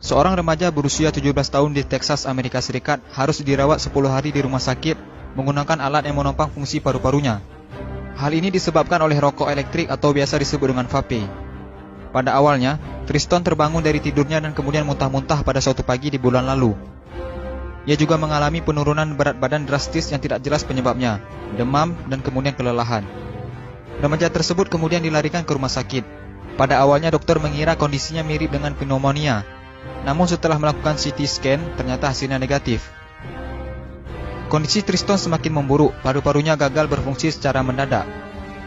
Seorang remaja berusia 17 tahun di Texas, Amerika Serikat harus dirawat 10 hari di rumah sakit menggunakan alat yang menopang fungsi paru-parunya. Hal ini disebabkan oleh rokok elektrik atau biasa disebut dengan vape. Pada awalnya, Triston terbangun dari tidurnya dan kemudian muntah-muntah pada suatu pagi di bulan lalu. Ia juga mengalami penurunan berat badan drastis yang tidak jelas penyebabnya, demam dan kemudian kelelahan. Remaja tersebut kemudian dilarikan ke rumah sakit. Pada awalnya dokter mengira kondisinya mirip dengan pneumonia. Namun setelah melakukan CT scan, ternyata hasilnya negatif. Kondisi Triston semakin memburuk, paru-parunya gagal berfungsi secara mendadak.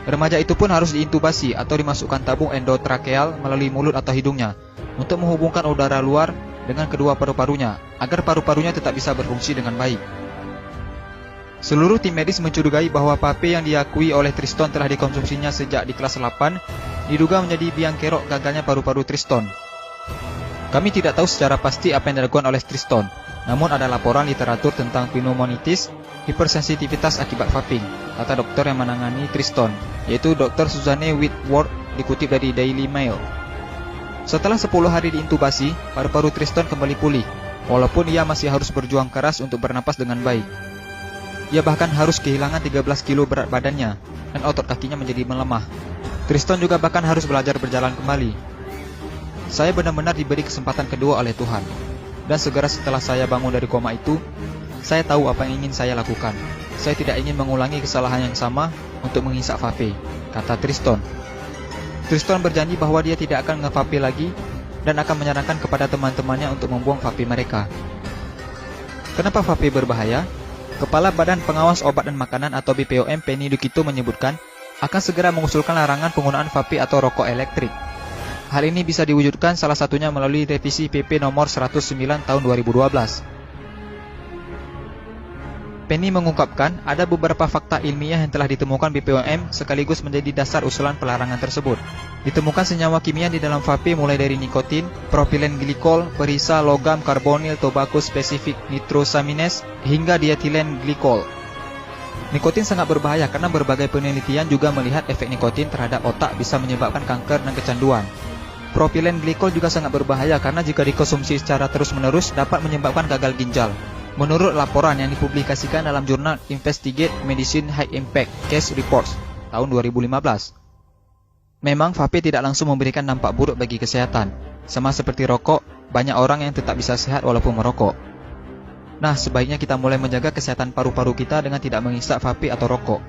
Remaja itu pun harus diintubasi atau dimasukkan tabung endotrakeal melalui mulut atau hidungnya untuk menghubungkan udara luar dengan kedua paru-parunya agar paru-parunya tetap bisa berfungsi dengan baik. Seluruh tim medis mencurigai bahwa vape yang diakui oleh Triston telah dikonsumsinya sejak di kelas 8 diduga menjadi biang kerok gagalnya paru-paru Triston. Kami tidak tahu secara pasti apa yang dilakukan oleh Triston, namun ada laporan literatur tentang pneumonitis, hipersensitivitas akibat vaping, kata dokter yang menangani Triston, yaitu Dr. Suzanne Whitworth, dikutip dari Daily Mail. Setelah 10 hari diintubasi, paru-paru Triston kembali pulih, walaupun ia masih harus berjuang keras untuk bernapas dengan baik. Ia bahkan harus kehilangan 13 kilo berat badannya, dan otot kakinya menjadi melemah. Triston juga bahkan harus belajar berjalan kembali. Saya benar-benar diberi kesempatan kedua oleh Tuhan. Dan segera setelah saya bangun dari koma itu, saya tahu apa yang ingin saya lakukan. Saya tidak ingin mengulangi kesalahan yang sama untuk menghisap vape, kata Triston. Triston berjanji bahwa dia tidak akan nge-vape lagi dan akan menyarankan kepada teman-temannya untuk membuang vape mereka. Kenapa vape berbahaya? Kepala Badan Pengawas Obat dan Makanan atau BPOM Penny Dukito menyebutkan akan segera mengusulkan larangan penggunaan vape atau rokok elektrik. Hal ini bisa diwujudkan salah satunya melalui revisi PP nomor 109 tahun 2012. Penny mengungkapkan ada beberapa fakta ilmiah yang telah ditemukan BPOM sekaligus menjadi dasar usulan pelarangan tersebut. Ditemukan senyawa kimia di dalam vape mulai dari nikotin, propilen glikol, perisa, logam, karbonil, tobacco spesifik nitrosamines, hingga dietilen glikol. Nikotin sangat berbahaya karena berbagai penelitian juga melihat efek nikotin terhadap otak bisa menyebabkan kanker dan kecanduan. Propilen glikol juga sangat berbahaya karena jika dikonsumsi secara terus-menerus dapat menyebabkan gagal ginjal. Menurut laporan yang dipublikasikan dalam jurnal Investigate Medicine High Impact Case Reports tahun 2015. Memang vape tidak langsung memberikan dampak buruk bagi kesehatan. Sama seperti rokok, banyak orang yang tetap bisa sehat walaupun merokok. Nah, sebaiknya kita mulai menjaga kesehatan paru-paru kita dengan tidak menghisap vape atau rokok.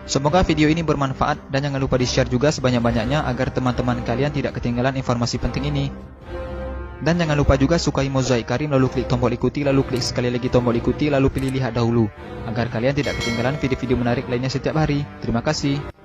Semoga video ini bermanfaat dan jangan lupa di-share juga sebanyak-banyaknya agar teman-teman kalian tidak ketinggalan informasi penting ini. Dan jangan lupa juga sukai Mozaik Karim lalu klik tombol ikuti, lalu klik sekali lagi tombol ikuti, lalu pilih lihat dahulu agar kalian tidak ketinggalan video-video menarik lainnya setiap hari. Terima kasih.